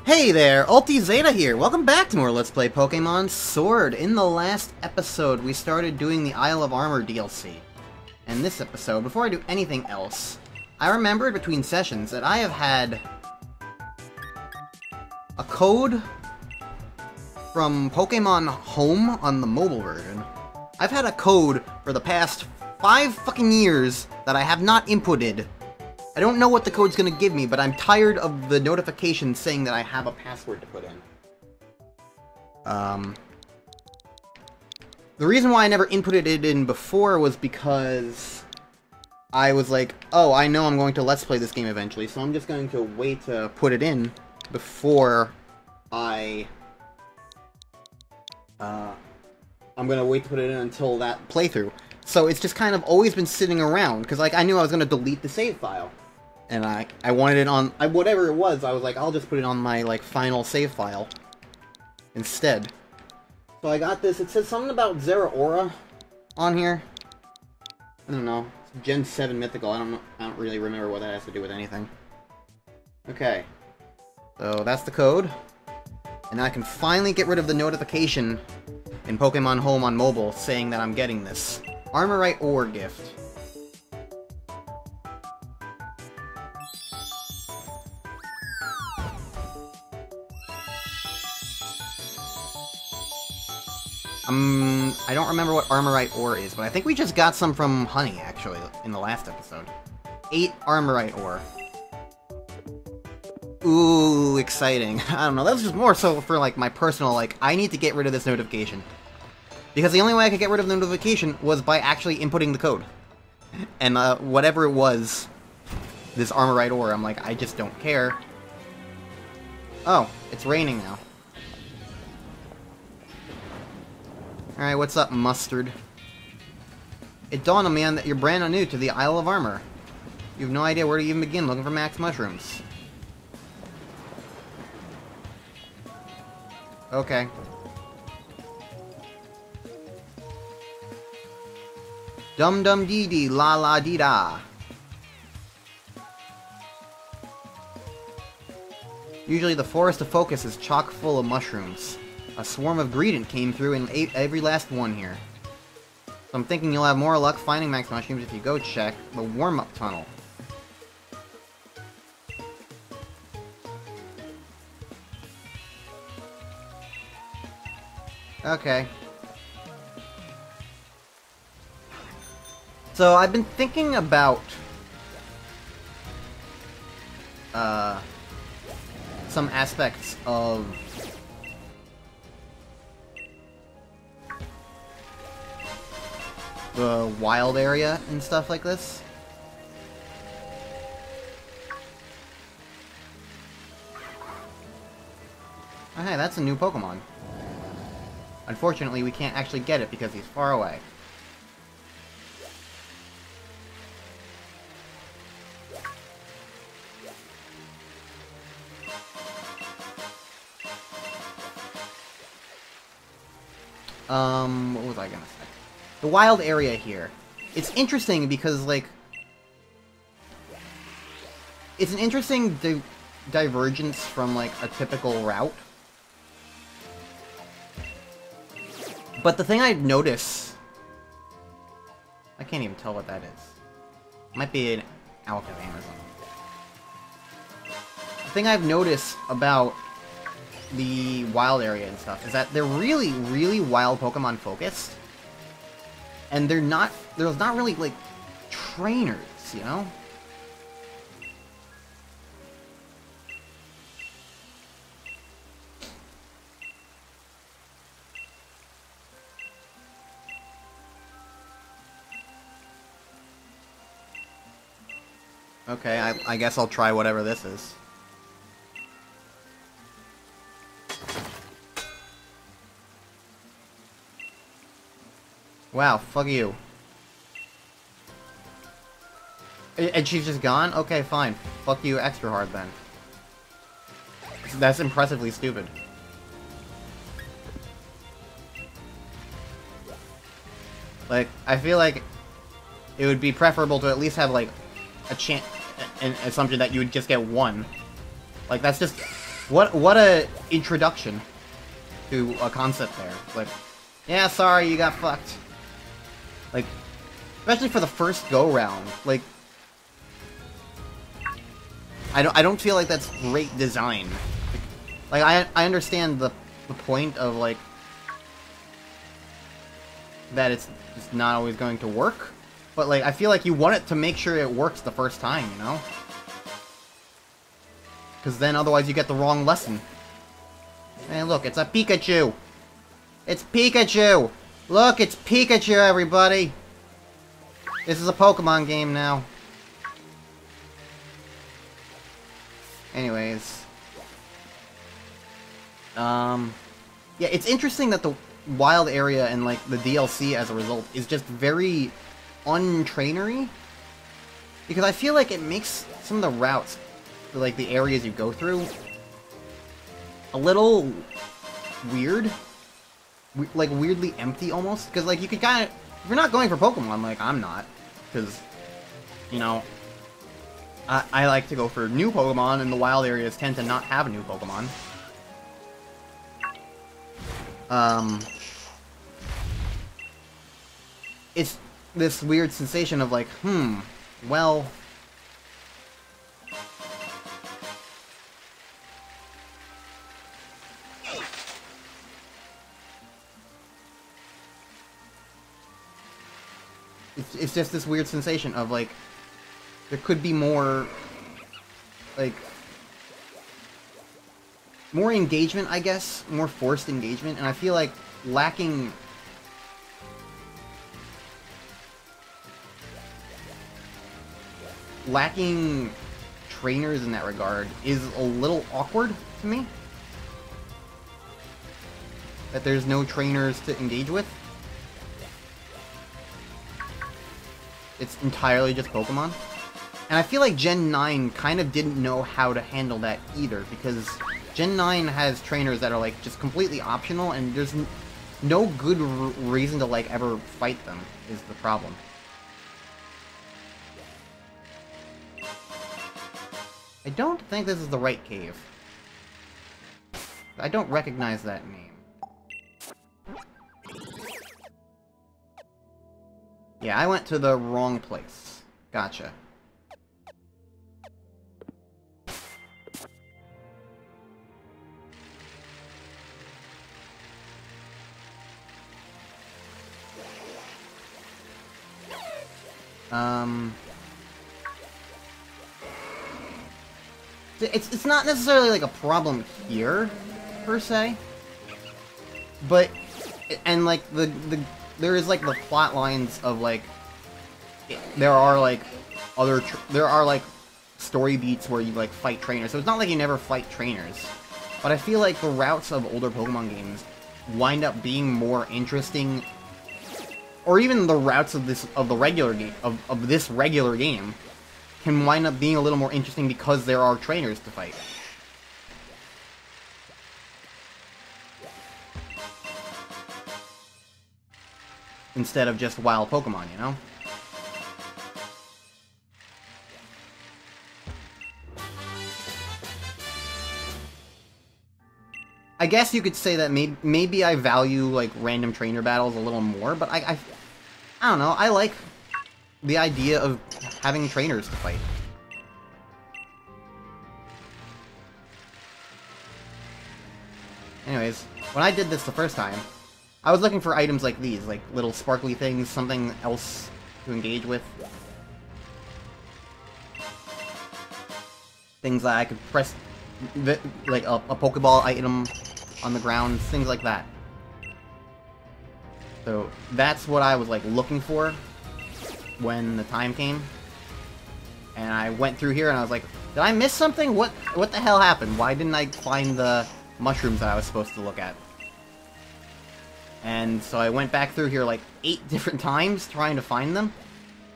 Hey there, Ulti Zeta here. Welcome back to more Let's Play Pokemon Sword. In the last episode, we started doing the Isle of Armor DLC. And this episode, before I do anything else, I remembered between sessions that I have had a code from Pokemon Home on the mobile version. I've had a code for the past 5 fucking years that I have not inputted. I don't know what the code's gonna give me, but I'm tired of the notification saying that I have a password to put in. The reason why I never inputted it in before was because I was like, oh, I know I'm going to Let's Play this game eventually, so I'm just going to wait to put it in before I'm gonna wait to put it in until that playthrough. So it's just kind of always been sitting around, because like I knew I was gonna delete the save file. And I wanted it on, whatever it was, I was like, I'll just put it on my, like, final save file instead. So I got this, it says something about Zeraora on here. I don't know, it's Gen 7 Mythical, I don't really remember what that has to do with anything. Okay, so that's the code. And I can finally get rid of the notification in Pokemon Home on mobile saying that I'm getting this Armorite Ore gift. I don't remember what Armorite Ore is, but I think we just got some from Honey, actually, in the last episode. 8 Armorite Ore. Ooh, exciting. I don't know, that was just more so for, like, my personal, like, I need to get rid of this notification. Because the only way I could get rid of the notification was by actually inputting the code. And, whatever it was, this Armorite Ore, I'm like, I just don't care. Oh, it's raining now. Alright, what's up, Mustard? It dawned on me that you're brand new to the Isle of Armor. You have no idea where to even begin looking for max mushrooms. Okay. Dum dum dee dee la la dee da. Usually the forest of Focus is chock full of mushrooms. A swarm of Greedent came through and ate every last one here. So I'm thinking you'll have more luck finding max mushrooms if you go check the warm-up tunnel. Okay. So I've been thinking about some aspects of the wild area and stuff like this. Oh, hey, that's a new Pokemon. Unfortunately, we can't actually get it because he's far away. What was I gonna say? The wild area here. It's interesting because, like, it's an interesting divergence from, like, a typical route. But the thing I notice... I can't even tell what that is. It might be an Alakazam or something. The thing I've noticed about the wild area and stuff is that they're really, really wild Pokemon focused. And there's not really, like, trainers, you know? Okay, I guess I'll try whatever this is. Wow, fuck you. And she's just gone? Okay, fine. Fuck you extra hard then. That's impressively stupid. Like, I feel like it would be preferable to at least have, like, an assumption that you would just get one. Like, that's just What a introduction to a concept there. Like, yeah, sorry, you got fucked. Like, especially for the first go-round. Like, I don't feel like that's great design. Like, I understand the point of, like, that it's just not always going to work. But, like, I feel like you want it to make sure it works the first time, you know? Because then otherwise you get the wrong lesson. Hey, look, it's a Pikachu! It's Pikachu! Look, it's Pikachu, everybody! This is a Pokemon game now. Anyways. Yeah, it's interesting that the wild area and, like, the DLC as a result is just very untrainery. Because I feel like it makes some of the routes, like, the areas you go through, a little weird. Like, weirdly empty, almost. Because, like, you could kind of... If you're not going for Pokemon, like, I'm not. Because, you know... I like to go for new Pokemon, and the wild areas tend to not have new Pokemon. It's this weird sensation of, like, well... It's just this weird sensation of, like, there could be more, like, more engagement, I guess, more forced engagement, and I feel like lacking trainers in that regard is a little awkward to me. That there's no trainers to engage with. It's entirely just Pokemon. And I feel like Gen 9 kind of didn't know how to handle that either, because Gen 9 has trainers that are, like, just completely optional, and there's no good reason to, like, ever fight them, is the problem. I don't think this is the right cave. I don't recognize that name. Yeah, I went to the wrong place. Gotcha. It's not necessarily, like, a problem here, per se. But, and, like, there is, like, the plot lines of, like, there are, like, story beats where you, like, fight trainers. So it's not like you never fight trainers. But I feel like the routes of older Pokemon games wind up being more interesting, or even the routes of this regular game can wind up being a little more interesting because there are trainers to fight. Instead of just wild Pokemon, you know? I guess you could say that maybe I value, like, random trainer battles a little more, but I don't know, I like the idea of having trainers to fight. Anyways, when I did this the first time, I was looking for items like these, like little sparkly things, something else to engage with. Things that I could press, like a Pokeball item on the ground, things like that. So that's what I was, like, looking for when the time came. And I went through here and I was like, did I miss something? What the hell happened? Why didn't I find the mushrooms that I was supposed to look at? And so I went back through here like 8 different times trying to find them,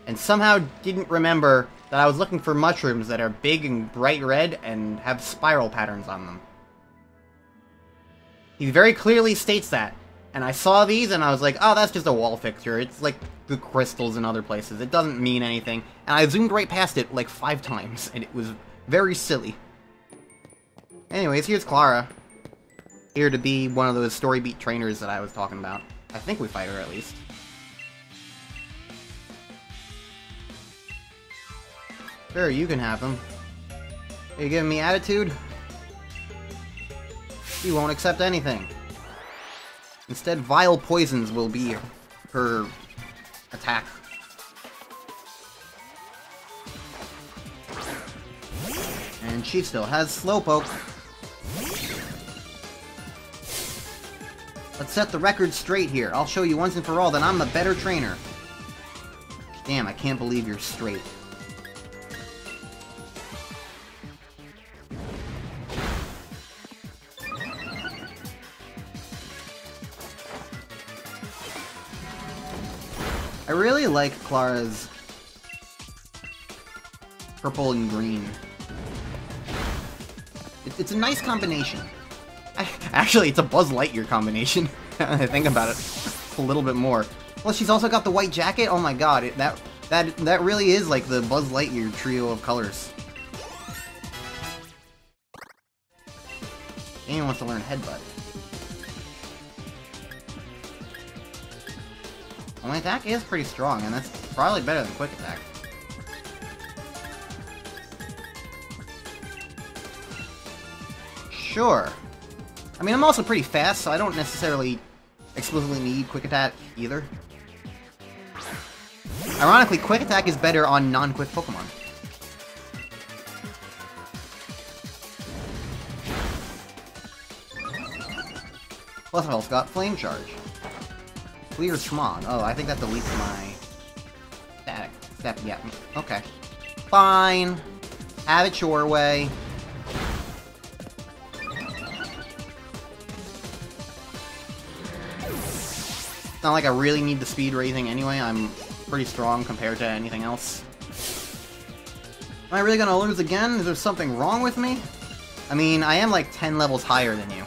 and somehow didn't remember that I was looking for mushrooms that are big and bright red and have spiral patterns on them. He very clearly states that. And I saw these and I was like, oh, that's just a wall fixture. It's like the crystals in other places. It doesn't mean anything. And I zoomed right past it like 5 times, and it was very silly. Anyways, here's Clara. Here to be one of those story beat trainers that I was talking about. I think we fight her at least. Sure, you can have them. Are you giving me attitude? She won't accept anything. Instead, vile poisons will be her attack. And she still has Slowpoke. Let's set the record straight here. I'll show you once and for all that I'm the better trainer. Damn, I can't believe you're straight. I really like Clara's purple and green. It's a nice combination. Actually, it's a Buzz Lightyear combination. I think about it a little bit more. Well, she's also got the white jacket. Oh my god, that really is like the Buzz Lightyear trio of colors. Anyone wants to learn Headbutt. My attack is pretty strong, and that's probably better than Quick Attack. Sure. I mean, I'm also pretty fast, so I don't necessarily explicitly need Quick Attack either. Ironically, Quick Attack is better on non-quick Pokemon. Plus, I've also got Flame Charge. Clear Smog. Oh, I think that deletes my static step. Yeah, okay. Fine. Have it your way. It's not like I really need the speed raising anyway. I'm pretty strong compared to anything else. Am I really gonna lose again? Is there something wrong with me? I mean, I am like 10 levels higher than you.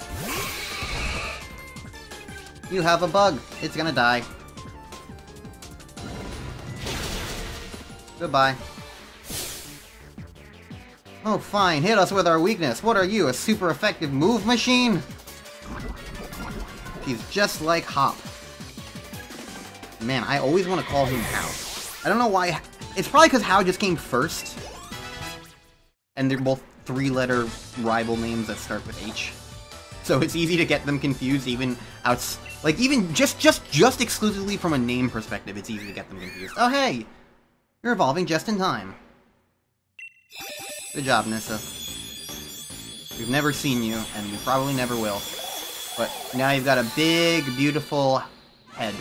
You have a bug. It's gonna die. Goodbye. Oh, fine. Hit us with our weakness. What are you, a super effective move machine? He's just like Hop. Man, I always want to call him How. I don't know why. It's probably because How just came first. And they're both three-letter rival names that start with H. So it's easy to get them confused even like, even just exclusively from a name perspective, it's easy to get them confused. Oh, hey! You're evolving just in time. Good job, Nissa. We've never seen you, and we probably never will. But now you've got a big, beautiful head.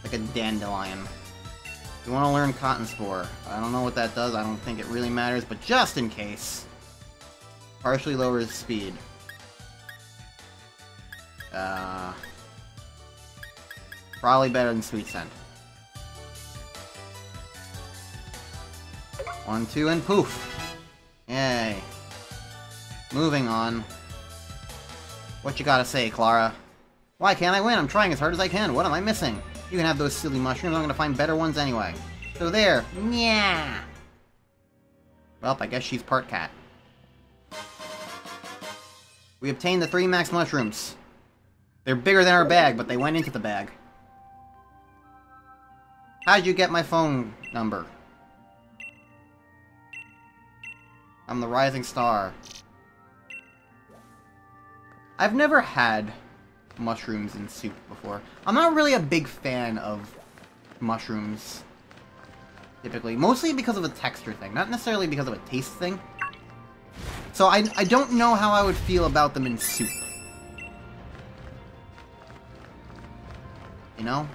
Like a dandelion. You want to learn Cotton Spore. I don't know what that does, I don't think it really matters, but just in case. Partially lowers speed. Probably better than Sweet Scent. 1, 2, and poof! Yay. Moving on. What you gotta say, Clara? Why can't I win? I'm trying as hard as I can. What am I missing? You can have those silly mushrooms. I'm gonna find better ones anyway. So there. Yeah. Well, I guess she's part cat. We obtained the 3 max mushrooms. They're bigger than our bag, but they went into the bag. How'd you get my phone number? I'm the rising star. I've never had mushrooms in soup before. I'm not really a big fan of mushrooms, typically. Mostly because of a texture thing, not necessarily because of a taste thing. So I don't know how I would feel about them in soup. You know?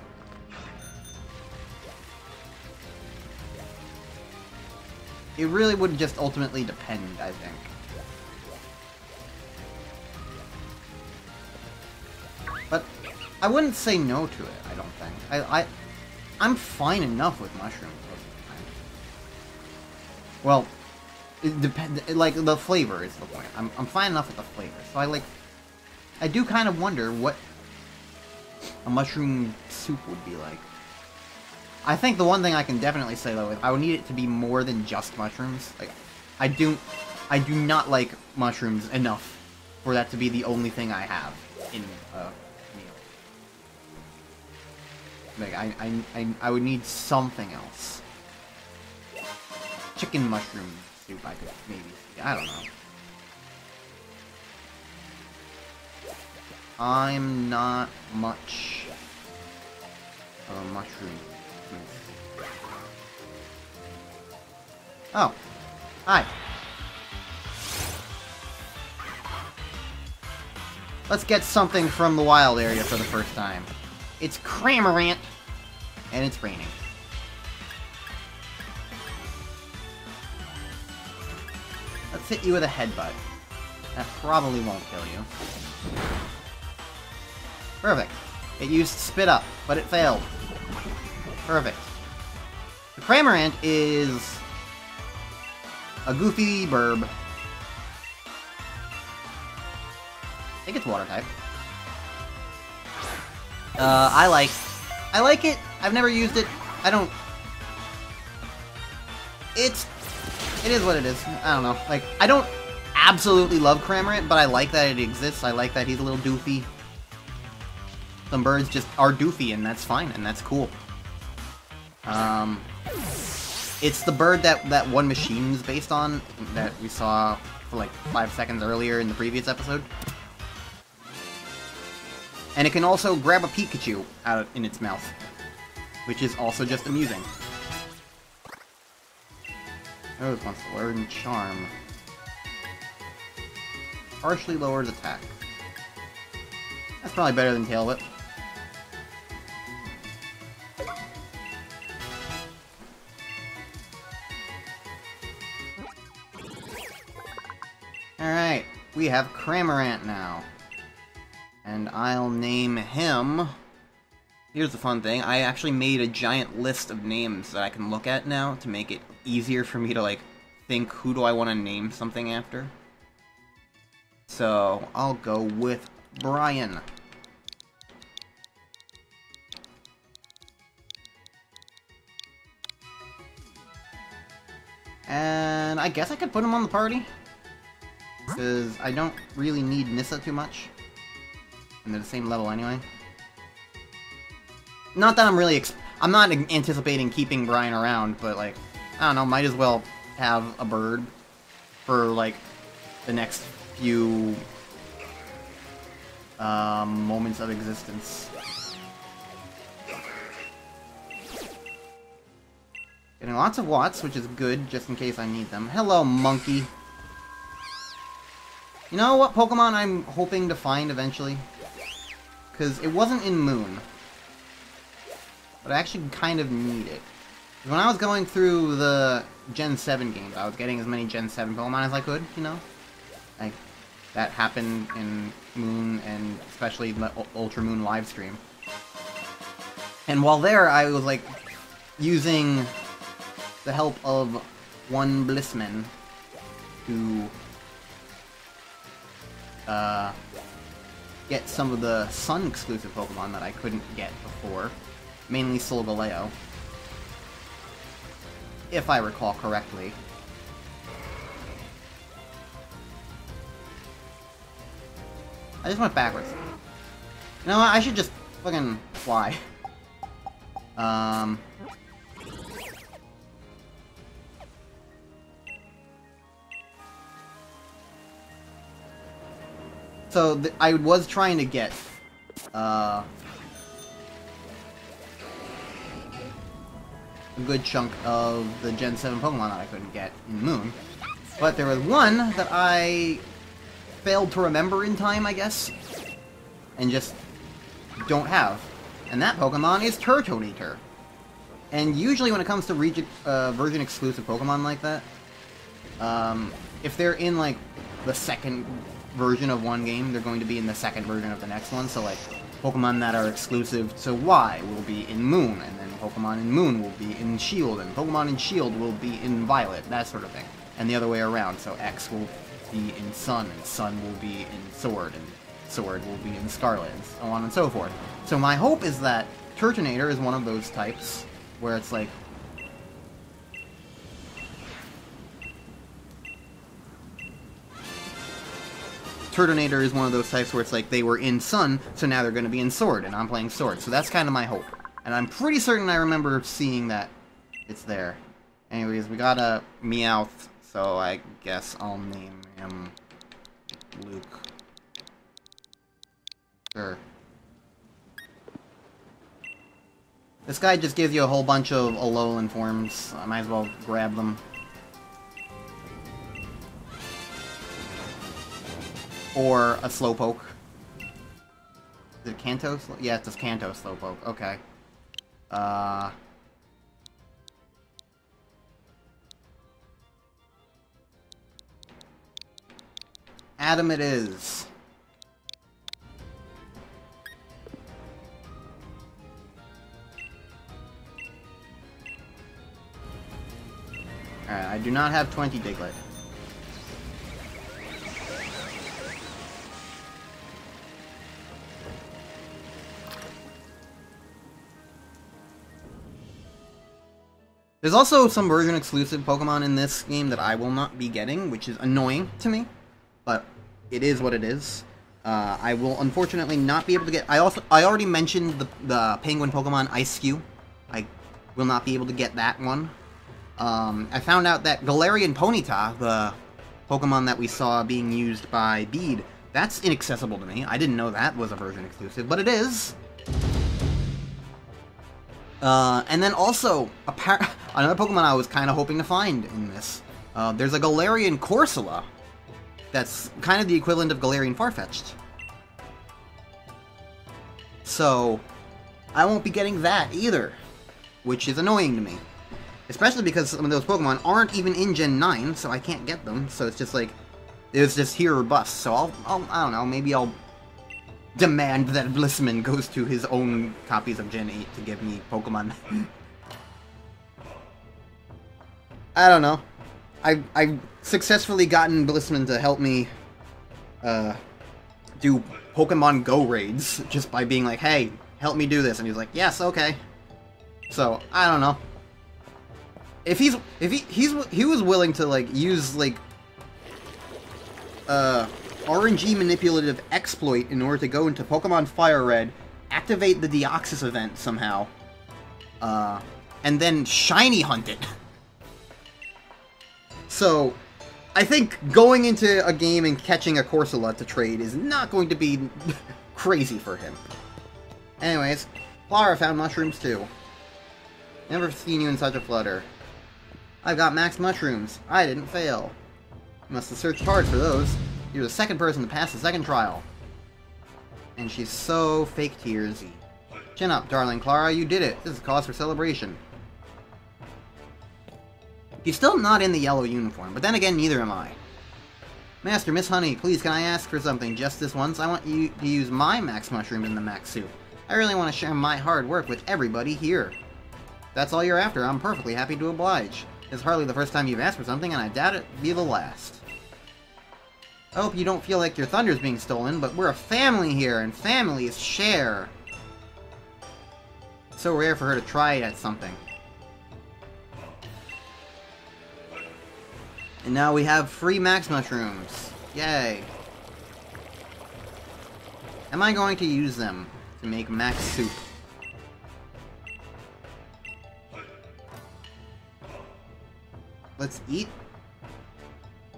It really would just ultimately depend, I think. But I wouldn't say no to it, I don't think. I'm fine enough with mushrooms most of the time. Well, it depends, like, the flavor is the point. I'm fine enough with the flavor. So I do kind of wonder what... a mushroom soup would be like. I think the one thing I can definitely say though is I would need it to be more than just mushrooms. Like, I do not like mushrooms enough for that to be the only thing I have in a meal. Like, I would need something else. Chicken mushroom soup, I could maybe see. I don't know. I'm not much of a mushroom. Oh. Hi. Let's get something from the wild area for the first time. It's Cramorant, and it's raining. Let's hit you with a headbutt. That probably won't kill you. Perfect. It used Spit Up, but it failed. Perfect. The Cramorant is a goofy burb. I think it's water type. I like it. I've never used it. I don't... It is what it is. I don't know. Like, I don't absolutely love Cramorant, but I like that it exists. I like that he's a little doofy. Some birds just are doofy, and that's fine, and that's cool. It's the bird that One Machine is based on, that we saw for like 5 seconds earlier in the previous episode. And it can also grab a Pikachu out in its mouth, which is also just amusing. Rose wants to learn Charm. Partially lowers attack. That's probably better than Tail Whip. Alright, we have Cramorant now. And I'll name him... Here's the fun thing, I actually made a giant list of names that I can look at now to make it easier for me to, like, think who do I want to name something after. So, I'll go with Brian. And I guess I could put him on the party. Because I don't really need Nissa too much. And they're the same level anyway. Not that I'm really... I'm not anticipating keeping Brian around, but, like, I don't know, might as well have a bird for, like, the next few moments of existence. Getting lots of watts, which is good, just in case I need them. Hello, monkey. You know what Pokemon I'm hoping to find eventually? Because it wasn't in Moon. But I actually kind of need it. When I was going through the Gen 7 games, I was getting as many Gen 7 Pokemon as I could, you know? Like, that happened in Moon, and especially the Ultra Moon livestream. And while there, I was, like, using the help of one Blissman to get some of the Sun-exclusive Pokemon that I couldn't get before. Mainly Solgaleo. If I recall correctly. I just went backwards. You know what? I should just fucking fly. So, I was trying to get, a good chunk of the Gen 7 Pokemon that I couldn't get in Moon. But there was one that I failed to remember in time, I guess. And just don't have. And that Pokemon is Turtonator. And usually when it comes to version exclusive Pokemon like that, if they're in, like, the second version of one game, they're going to be in the second version of the next one. So, like, Pokemon that are exclusive to Y will be in Moon, and then Pokemon in Moon will be in Shield, and Pokemon in Shield will be in Violet, that sort of thing. And the other way around, so X will be in Sun, and Sun will be in Sword, and Sword will be in Scarlet, and so on and so forth. So my hope is that Turtonator is one of those types where it's like... Turtonator is one of those types where it's like they were in Sun, so now they're going to be in Sword, and I'm playing Sword. So that's kind of my hope. And I'm pretty certain I remember seeing that it's there. Anyways, we got a Meowth, so I guess I'll name him Luke. Sure. This guy just gives you a whole bunch of Alolan forms. I might as well grab them. Or a Slowpoke. Is it Kanto? Yeah, it's a Kanto Slowpoke. Okay. Adam it is. Alright, I do not have 20 Diglett. There's also some version exclusive Pokemon in this game that I will not be getting, which is annoying to me, but it is what it is. I will unfortunately not be able to get... I already mentioned the Penguin Pokemon Ice-Q. I will not be able to get that one. I found out that Galarian Ponyta, the Pokemon that we saw being used by Bede, that's inaccessible to me. I didn't know that was a version exclusive, but it is. And then also, another Pokemon I was kind of hoping to find in this. There's a Galarian Corsola that's kind of the equivalent of Galarian Farfetch'd. So, I won't be getting that either, which is annoying to me. Especially because some of those Pokemon aren't even in Gen 9, so I can't get them. So it's just like, it's just here or bust. So I don't know, maybe I'll demand that Blissman goes to his own copies of Gen 8 to give me Pokemon. I don't know. I've successfully gotten Blissman to help me do Pokemon Go raids just by being like, hey, help me do this. And he's like, yes, okay. So, I don't know. If he was willing to like use like RNG manipulative exploit in order to go into Pokemon Fire Red, activate the Deoxys event somehow, and then shiny hunt it. So, I think going into a game and catching a Corsola to trade is not going to be crazy for him. Anyways, Clara found mushrooms too. Never seen you in such a flutter. I've got max mushrooms. I didn't fail. You must have searched hard for those. You're the second person to pass the second trial. And she's so fake tearsy. Chin up, darling Clara, you did it. This is cause for celebration. He's still not in the yellow uniform, but then again, neither am I. Master, Miss Honey, please can I ask for something just this once? I want you to use my max mushroom in the max soup. I really want to share my hard work with everybody here. If that's all you're after, I'm perfectly happy to oblige. It's hardly the first time you've asked for something, and I doubt it'll be the last. I hope you don't feel like your thunder's being stolen, but we're a family here, and families share. It's so rare for her to try it at something. And now we have free max mushrooms. Yay. Am I going to use them to make max soup? Let's eat.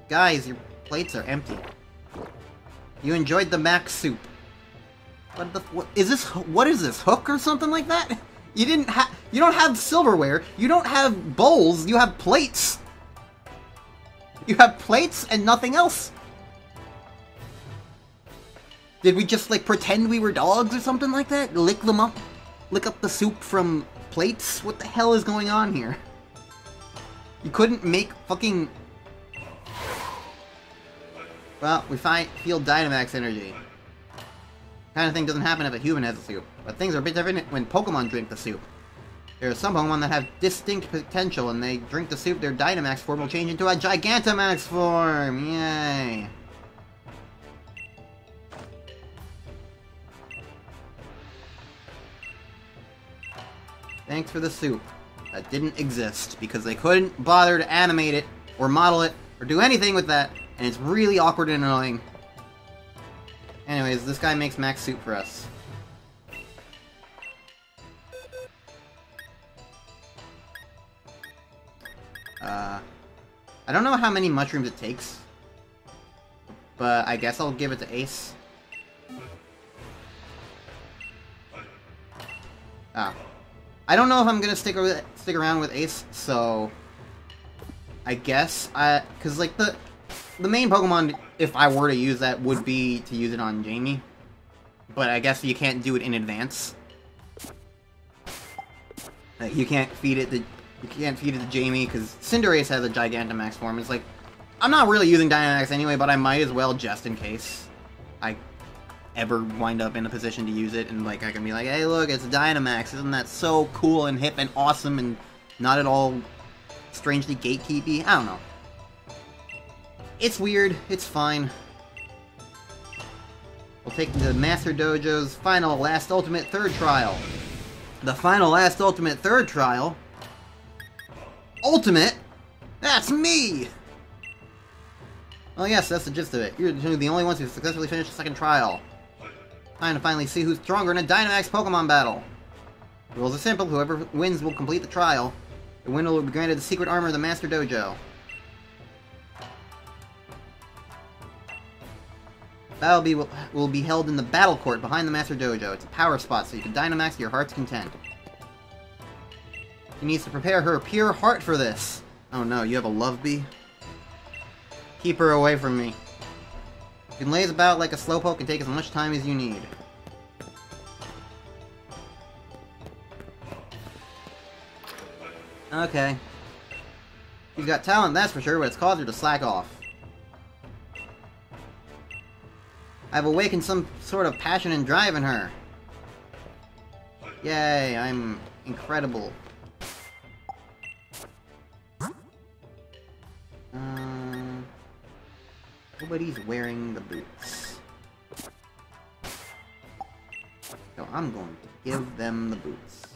Guys, your plates are empty. You enjoyed the max soup. What is this, Hook or something like that? You don't have silverware, you don't have bowls, you have plates. You have plates and nothing else. Did we just, like, pretend we were dogs or something like that? Lick them up? Lick up the soup from plates? What the hell is going on here? You couldn't make fucking... Well, we feel Dynamax energy. Kind of thing doesn't happen if a human has a soup. But things are a bit different when Pokemon drink the soup. There are some Pokemon that have distinct potential, and they drink the soup, their Dynamax form will change into a Gigantamax form! Yay! Thanks for the soup. That didn't exist, because they couldn't bother to animate it, or model it, or do anything with that, and it's really awkward and annoying. Anyways, this guy makes max soup for us. I don't know how many mushrooms it takes, but I guess I'll give it to Ace. I don't know if I'm gonna stick around with Ace, so I guess because like the main Pokemon, if I were to use that, would be to use it on Jamie, but I guess you can't do it in advance. You can't feed it to Jamie because Cinderace has a Gigantamax form. It's like, I'm not really using Dynamax anyway, but I might as well just in case I ever wind up in a position to use it, and like I can be like, hey look, it's a Dynamax, isn't that so cool and hip and awesome and not at all strangely gatekeepy? I don't know. It's weird, it's fine. We'll take the Master Dojo's final last ultimate third trial. The final last ultimate third trial? Ultimate? That's me! Well, yes, that's the gist of it. You're the only ones who successfully finished the second trial. Time to finally see who's stronger in a Dynamax Pokemon battle. The rules are simple. Whoever wins will complete the trial. The winner will be granted the secret armor of the Master Dojo. Battle will be held in the battle court behind the Master Dojo. It's a power spot, so you can Dynamax to your heart's content. She needs to prepare her pure heart for this. Oh no, you have a love bee? Keep her away from me. You can laze about like a slowpoke and take as much time as you need. Okay. She's got talent, that's for sure, but it's caused her to slack off. I've awakened some sort of passion and drive in her. Yay, I'm incredible. Nobody's wearing the boots. So I'm going to give them the boots.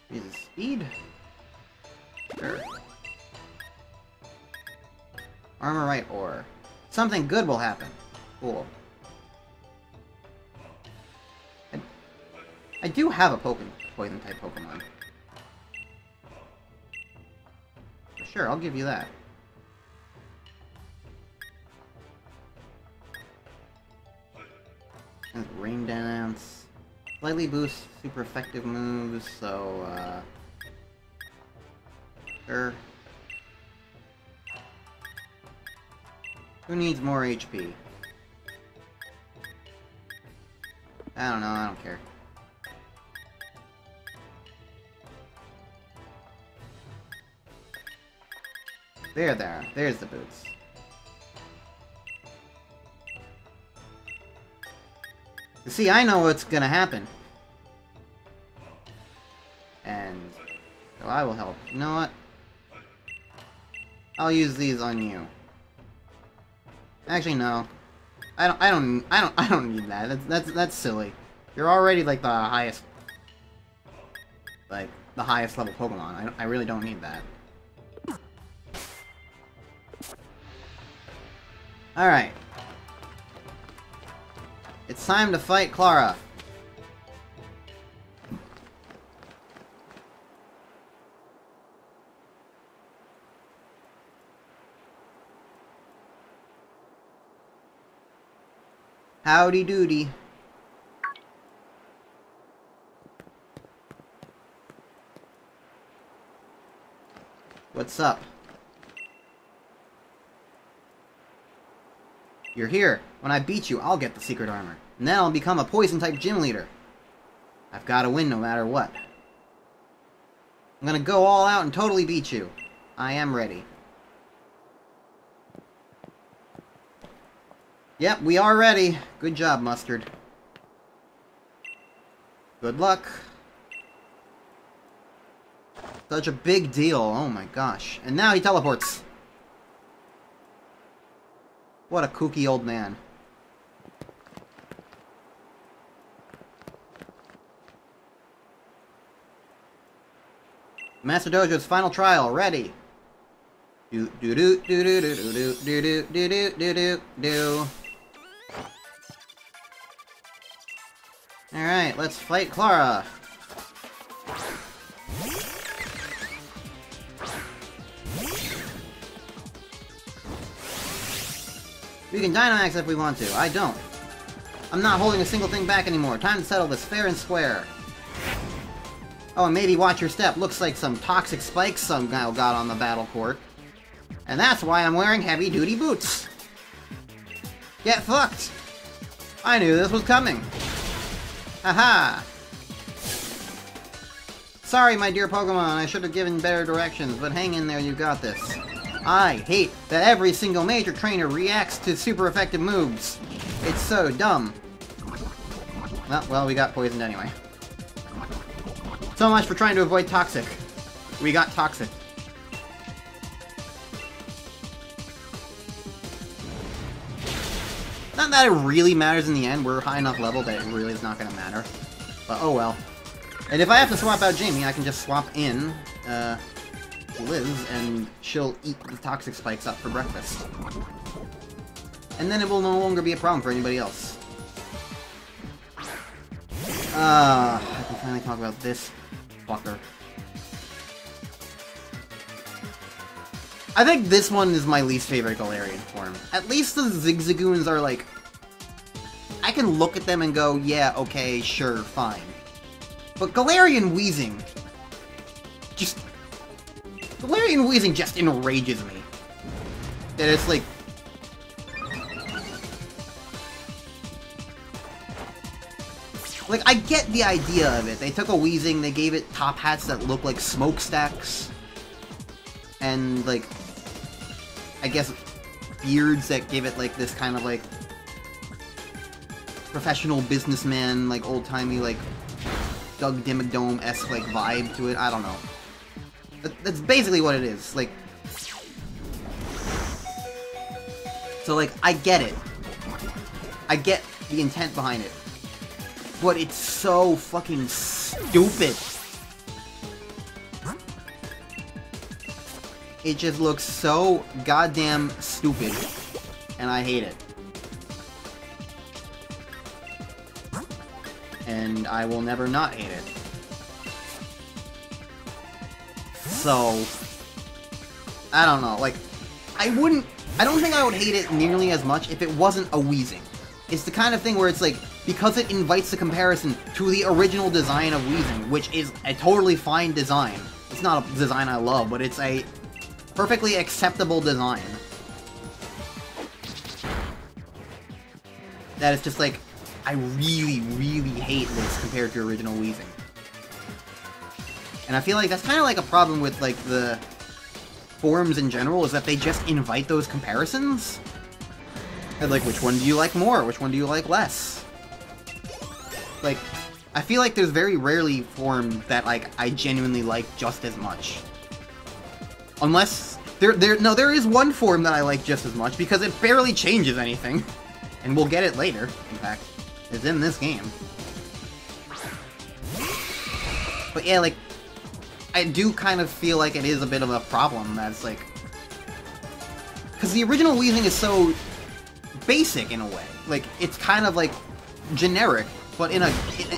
Is speed? Sure. Armor right ore. Something good will happen. Cool. I do have a poison type Pokemon. Sure, I'll give you that. And Rain Dance. Slightly boosts super effective moves, so, sure. Who needs more HP? I don't know, I don't care. There's the boots. You see, I know what's gonna happen. And so I will help. You know what? I'll use these on you. Actually, no. I don't need that. That's silly. You're already like the highest level Pokemon. I really don't need that. Alright. It's time to fight Clara. Howdy doody. What's up? You're here. When I beat you, I'll get the secret armor. And then I'll become a poison-type gym leader. I've got to win no matter what. I'm gonna go all out and totally beat you. I am ready. Yep, we are ready. Good job, Mustard. Good luck. Such a big deal. Oh my gosh. And now he teleports. What a kooky old man. Master Dojo's final trial, ready. Do do do do do do do do do do do do do. Alright, let's fight Clara. We can Dynamax if we want to. I don't. I'm not holding a single thing back anymore. Time to settle this fair and square. Oh, and maybe watch your step. Looks like some toxic spikes some guy got on the battle court. And that's why I'm wearing heavy-duty boots. Get fucked. I knew this was coming. Haha. Sorry, my dear Pokemon. I should have given better directions, but hang in there, you got this. I hate that every single major trainer reacts to super effective moves. It's so dumb. Well, we got poisoned anyway. So much for trying to avoid toxic. We got toxic. Not that it really matters in the end. We're high enough level that it really is not going to matter. But oh well. And if I have to swap out Jamie, I can just swap in Liz, and she'll eat the toxic spikes up for breakfast. And then it will no longer be a problem for anybody else. I can finally talk about this fucker. I think this one is my least favorite Galarian form. At least the Zigzagoons are like... I can look at them and go, yeah, okay, sure, fine. But Galarian Weezing... Galarian Weezing just enrages me. That it's like... Like, I get the idea of it. They took a Weezing, they gave it top hats that look like smokestacks. And, like, I guess beards that give it, like, this kind of, like, professional businessman, like, old-timey, like, Doug Dimmadome-esque, like, vibe to it. I don't know. That's basically what it is. Like, so, like, I get it. I get the intent behind it. But it's so fucking stupid. It just looks so goddamn stupid. And I hate it. And I will never not hate it. So, I don't know, like, I don't think I would hate it nearly as much if it wasn't a Weezing. It's the kind of thing where it's like, because it invites the comparison to the original design of Weezing, which is a totally fine design. It's not a design I love, but it's a perfectly acceptable design. That is just like, I really, really hate this compared to original Weezing. And I feel like that's kind of like a problem with, like, the forums in general, is that they just invite those comparisons. And, like, which one do you like more? Which one do you like less? Like, I feel like there's very rarely forms that, like, I genuinely like just as much. Unless, there is one form that I like just as much, because it barely changes anything. And we'll get it later, in fact. It's in this game. But yeah, like, I do kind of feel like it is a bit of a problem that's like... Because the original Weezing is so basic in a way. Like, it's kind of like generic, but in a...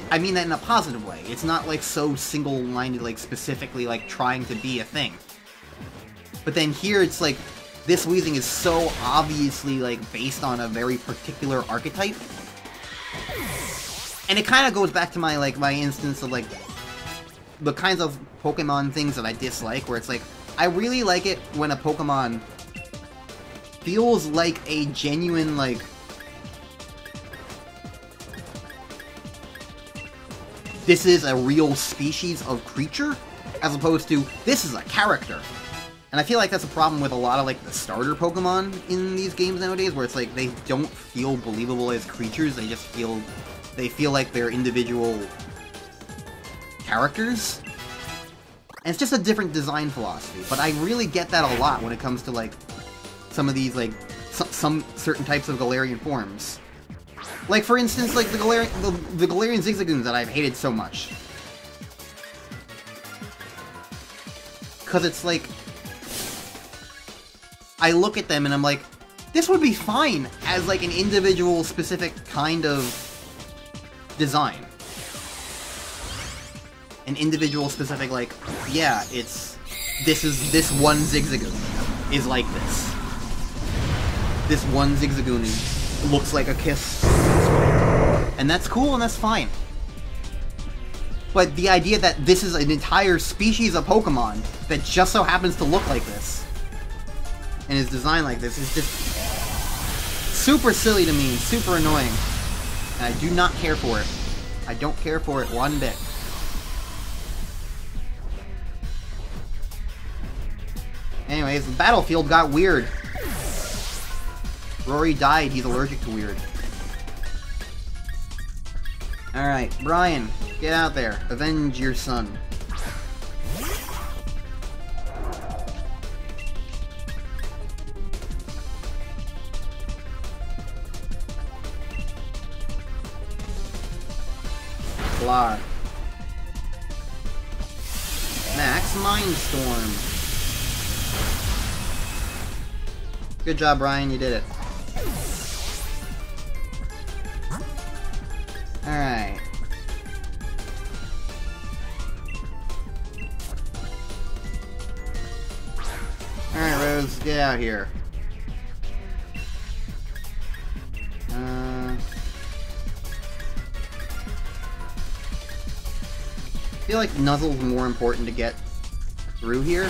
I mean that in a positive way. It's not like so single-minded, like specifically like trying to be a thing. But then here it's like, this Weezing is so obviously like based on a very particular archetype. And it kind of goes back to my, like, my instance of, like, the kinds of Pokemon things that I dislike, where it's like, I really like it when a Pokemon feels like a genuine, like, this is a real species of creature, as opposed to, this is a character. And I feel like that's a problem with a lot of, like, the starter Pokemon in these games nowadays, where it's like, they don't feel believable as creatures, they just feel... They feel like they're individual characters. And it's just a different design philosophy. But I really get that a lot when it comes to, like, some of these, like, some certain types of Galarian forms. Like, for instance, like, the Galarian Zigzagoons that I've hated so much. because it's like... I look at them and I'm like, this would be fine as like an individual specific kind of design. An individual specific, like, yeah, it's... This one Zigzagoon is like this. This one Zigzagoon looks like a kiss. And that's cool and that's fine. But the idea that this is an entire species of Pokemon that just so happens to look like this and is designed like this is just super silly to me and super annoying. And I do not care for it. I don't care for it one bit. Anyways, the battlefield got weird. Rory died. He's allergic to weird. Alright, Brian, get out there. Avenge your son. Blah. Max Mindstorm. Good job, Brian, you did it. Alright. Alright, Rose, get out here. I feel like Nuzzle's more important to get through here.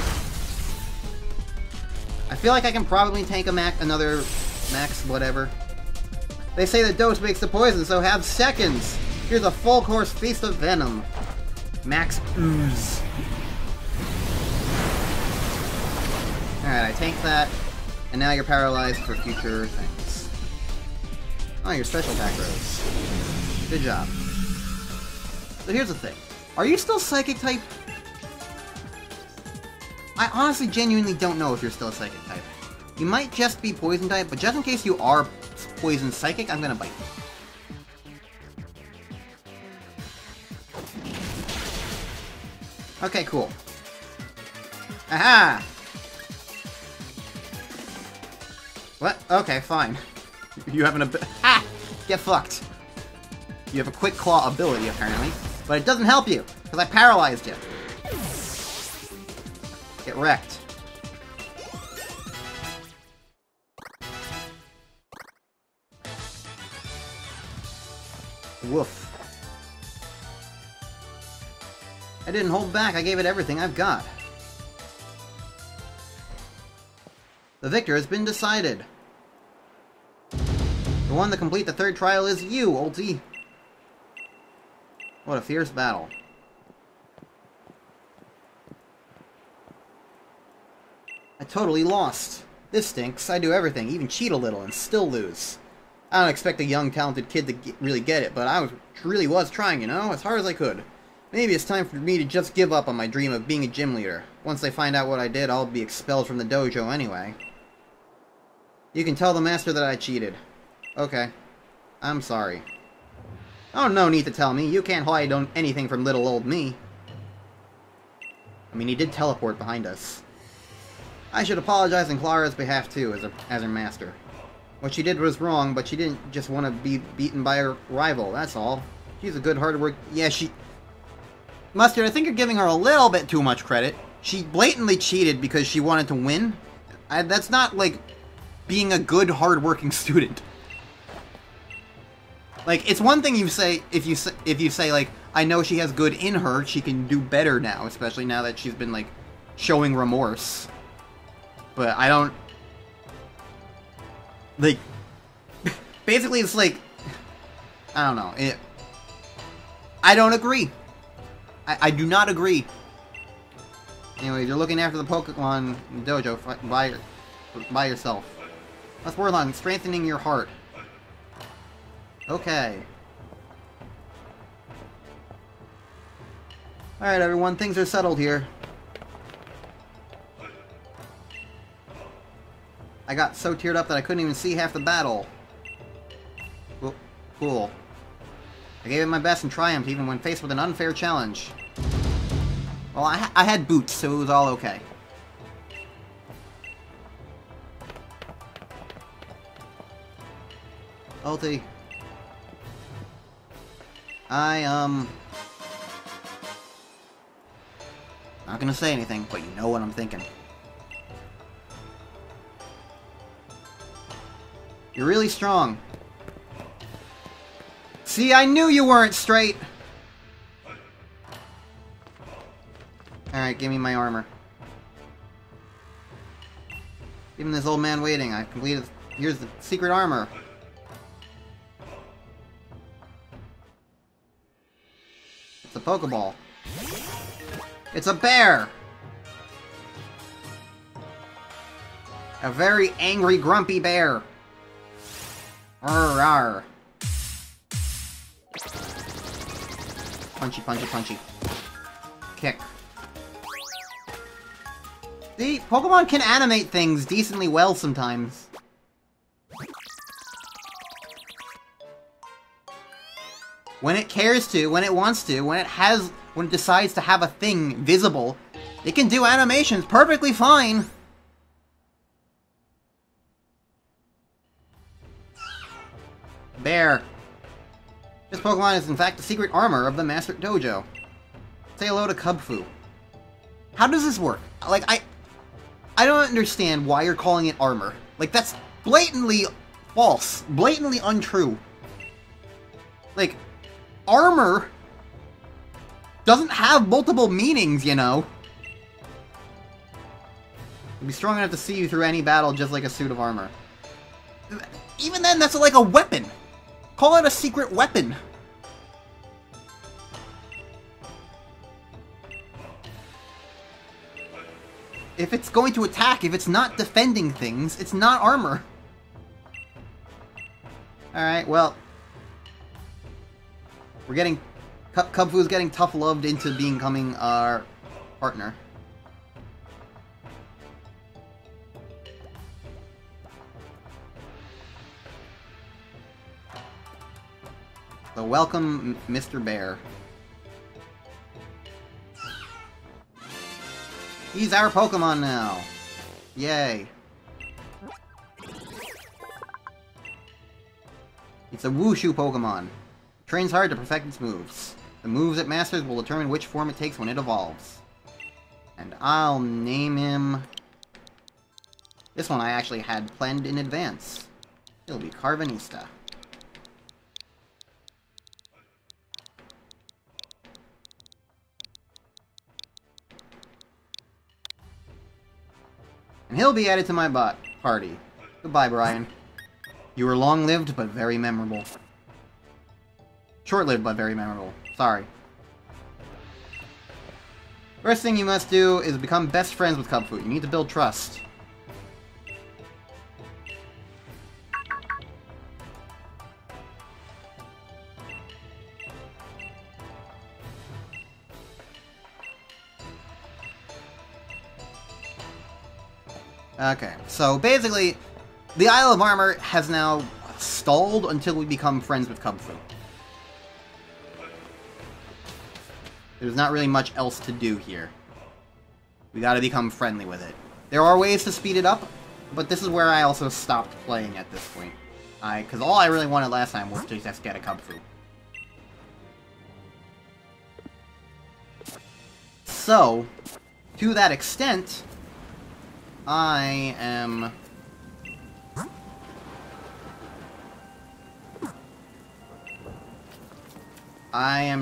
I feel like I can probably take another max whatever. They say the dose makes the poison, so have seconds! Here's a full course feast of venom. Max ooze. Alright, I take that, and now you're paralyzed for future things. Oh, your special attack rose. Good job. So here's the thing. Are you still Psychic type? I honestly genuinely don't know if you're still a Psychic type. You might just be Poison type, but just in case you are Poison Psychic, I'm gonna bite you. Okay, cool. Aha! What? Okay, fine. You have an Ha! Get fucked. You have a Quick Claw ability, apparently. But it doesn't help you, because I paralyzed you. Get wrecked. Woof. I didn't hold back, I gave it everything I've got. The victor has been decided. The one to complete the third trial is you, Ulti. What a fierce battle. I totally lost. This stinks. I do everything, even cheat a little, and still lose. I don't expect a young, talented kid to really get it, but I really was trying, you know, as hard as I could. Maybe it's time for me to just give up on my dream of being a gym leader. Once they find out what I did, I'll be expelled from the dojo anyway. You can tell the master that I cheated. Okay. I'm sorry. Oh, no need to tell me. You can't hide on anything from little old me. I mean, he did teleport behind us. I should apologize on Clara's behalf, too, as her master. What she did was wrong, but she didn't just want to be beaten by her rival, that's all. She's a good, hard work... Yeah, she... Mustard, I think you're giving her a little bit too much credit. She blatantly cheated because she wanted to win. That's not, like, being a good, hard-working student. Like, it's one thing you say, if you say, like, I know she has good in her, she can do better now, especially now that she's been, like, showing remorse. But I don't... Like, basically it's like, I don't know, I don't agree. I do not agree. Anyway, you're looking after the Pokemon dojo by yourself. Let's work on strengthening your heart. Okay. Alright everyone, things are settled here. I got so teared up that I couldn't even see half the battle. Cool. I gave it my best and triumphed even when faced with an unfair challenge. Well, I had boots, so it was all okay. Ulti. Not gonna say anything, but you know what I'm thinking. You're really strong. See, I knew you weren't straight! Alright, give me my armor. Even this old man waiting, I've completed... Here's the secret armor. It's a Pokeball. It's a bear! A very angry, grumpy bear. Arr. Punchy, punchy, punchy. Kick. See, Pokemon can animate things decently well sometimes. When it cares to, when it wants to, when it decides to have a thing visible, it can do animations perfectly fine. Bear. This Pokemon is in fact the secret armor of the Master Dojo. Say hello to Cubfu. How does this work? Like, I don't understand why you're calling it armor. Like, that's blatantly false. Blatantly untrue. Like, armor doesn't have multiple meanings, you know? It'd be strong enough to see you through any battle just like a suit of armor. Even then, that's like a weapon. Call it a secret weapon. If it's going to attack, if it's not defending things, it's not armor. Alright, well... We're getting... Cubfu's getting tough-loved into becoming our partner. So welcome, Mr. Bear. He's our Pokemon now! Yay. It's a Wushu Pokemon. Trains hard to perfect its moves. The moves it masters will determine which form it takes when it evolves. And I'll name him... This one I actually had planned in advance. It'll be Carvanista. And he'll be added to my party. Goodbye, Brian. You were long-lived, but very memorable. Short-lived, but very memorable. Sorry. First thing you must do is become best friends with Cubfu. You need to build trust. Okay, so basically, the Isle of Armor has now stalled until we become friends with Cubfu. There's not really much else to do here. We gotta become friendly with it. There are ways to speed it up, but this is where I also stopped playing at this point. Because all I really wanted last time was to just get a Cubfu. So, to that extent, I am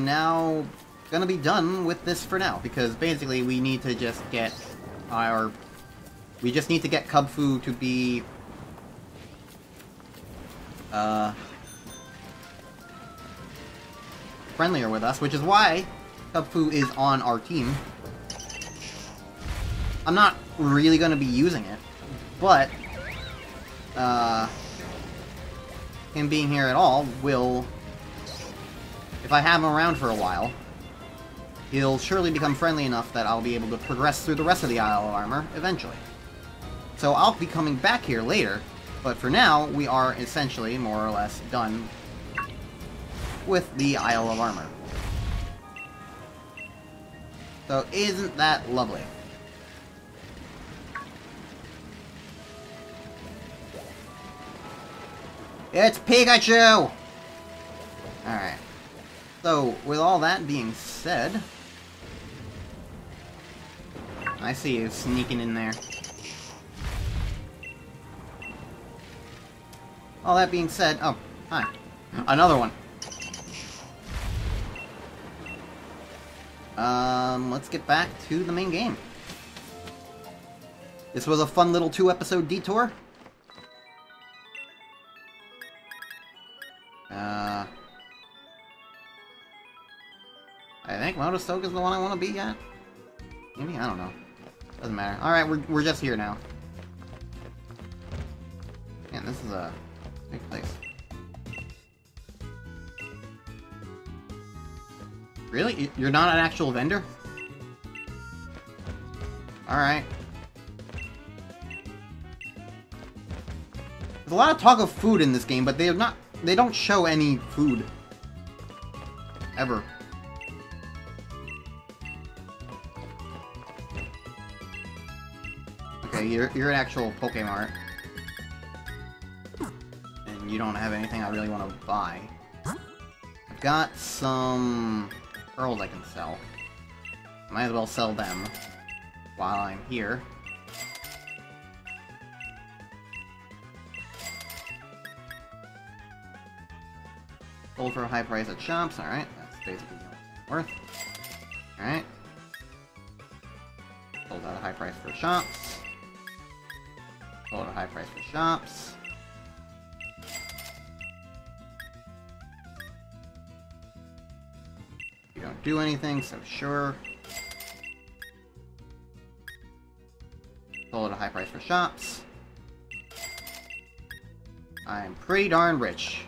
now gonna be done with this for now, because basically we need to just get we just need to get Cubfu to be friendlier with us, which is why Cubfu is on our team. I'm not really gonna be using it, but him being here at all will, if I have him around for a while, he'll surely become friendly enough that I'll be able to progress through the rest of the Isle of Armor eventually. So I'll be coming back here later, but for now, we are essentially, more or less, done with the Isle of Armor. So isn't that lovely? It's Pikachu! Alright. So, with all that being said... I see you sneaking in there. All that being said... Oh, hi. Another one. Let's get back to the main game. This was a fun little 2-episode detour. I think Motostoke is the one I want to be at. Maybe? I don't know. Doesn't matter. Alright, we're just here now. Man, this is a big place. Really? You're not an actual vendor? Alright. There's a lot of talk of food in this game, but they don't show any food. Ever. Okay, you're an actual Pokémon. And you don't have anything I really want to buy. I've got some pearls I can sell. Might as well sell them while I'm here. Sold for a high price at shops, alright. That's basically worth. Alright. Sold at a high price for shops. Sold at a high price for shops. You don't do anything, so sure. Sold at a high price for shops. I'm pretty darn rich.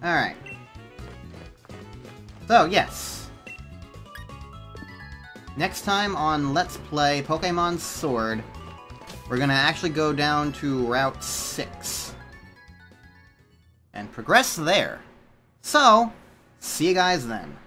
Alright. So, yes. Next time on Let's Play Pokemon Sword, we're gonna actually go down to Route 6. And progress there. So, see you guys then.